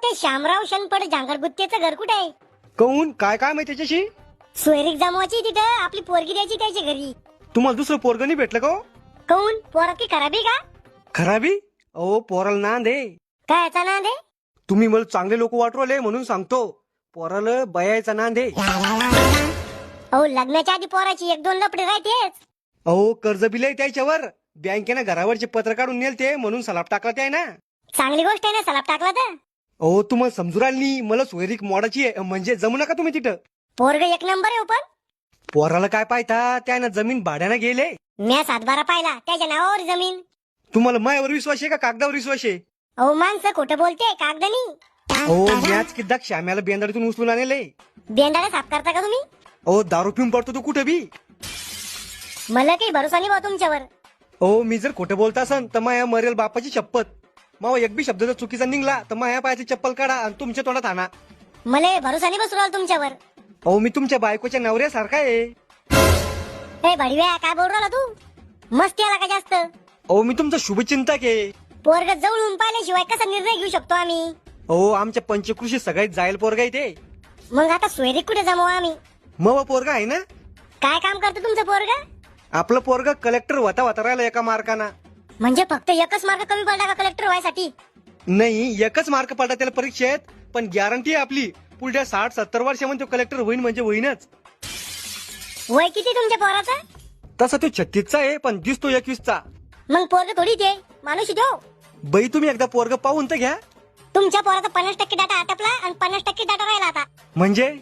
ते शामराव शनपड जांगरगुत्तेचं घर कुठे आहे? कहून काय काय माहिती त्याच्याशी? सोयरीक जमवायची तिथं आपली पोरगी द्यायची त्याच्या घरी. तुम्हाला दुसरं पोरग नाही भेटलं का हो? कहून पोरात की खराबी का? खराबी? अहो पोराला नांद आहे. काय याचा नाद आहे? तुम्ही मला चांगले लोक वाटवले म्हणून सांगतो. पोराला बयायचा नांद आहे. अहो लग्नाच्या आधी पोराची एक दोन लपडे राहतेच. अहो कर्ज बिल आहे त्याच्यावर. बँकेनं घरावरचे पत्र काढून नेलते म्हणून सलाप टाकला ते ना. चांगली गोष्ट आहे ना सलाप टाकला तर. अहो तुम्हाला समजू राहिली नाही. मला सोयरीक मोडाची आहे म्हणजे जमू नका तुम्ही तिथं. पोरग एक नंबर आहे पण. पोराला काय पाहता त्यानं जमीन भाड्यानं गेले. म्या 7-12 पाहिला त्याच्या नावावर जमीन. तुम्हाला मायावर विश्वास आहे का कागदावर विश्वास आहे? अहो माणसं खोटं बोलते कागदनी. अहो मॅच किद्दा श्याम्याला बेंदाडीतून उचलून आणले. बेंडाला साफ करता का तुम्ही? अहो दारू पिऊन पडतो तू कुठं बी. मला काही भरोसा नाही बा तुमच्यावर. अहो मी जर खोटं बोलता असन तर माया मरेल बापाची शपथ. मावा एक बी शब्द जर चुकीचा निघला तर माया पायाची चप्पल काढा आणि तुमच्या तोंडात आणा. मला भरोसा नाही बसू राहिला तुमच्यावर. अहो मी तुमच्या बायकोच्या नवऱ्यासारखा आहे. ए भडव्या काय बोल राहिला तू? मस्ती आला का जास्त? अहो मी तुमचा शुभचिंतक आहे. पोरग जवळून पाहिल्याशिवाय कसा निर्णय घेऊ शकतो आम्ही? अहो आमच्या पंचकृषी सगळ्यात जायल पोरगा आहे ते. मग आता सोयरीक कुठे जमवू आम्ही? मग पोरगा आहे ना. काय काम करतो तुमचं पोरग? आपलं पोरगा कलेक्टर होता राहिला एका मार्काना. म्हणजे फक्त एकच मार्क कमी पडला का कलेक्टर व्हायसाठी? नाही एकच मार्क पडला त्याला परीक्षेत. पण गॅरंटी आहे आपली पुढच्या 60-70 वर्षामध्ये तो कलेक्टर होईल म्हणजे होईनच. वय किती तुमच्या पोराचं? तसा तो 36चा आहे पण दिसतो 21चा. मग पोरग थोडी ते माणूस देऊ. बाई तुम्ही एकदा पोरग पाहून तर घ्या. तुमच्या पोराचा 50% डाटा आटपला आणि 50% डाटा राहिला आता. म्हणजे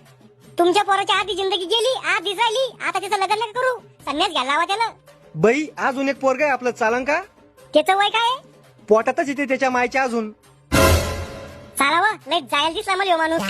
तुमच्या पोराची आधी जिंदगी गेली आधी राहिली. आता त्याचं लग्न नका करू. संन्यास घ्यायला हवा त्याला. बाई अजून एक पोरग आहे आपलं चालन का? त्याचं वय काय? पोटातच येते त्याच्या मायच्या अजून. चालावं लय जायला दिसला मला ह्यो माणूस.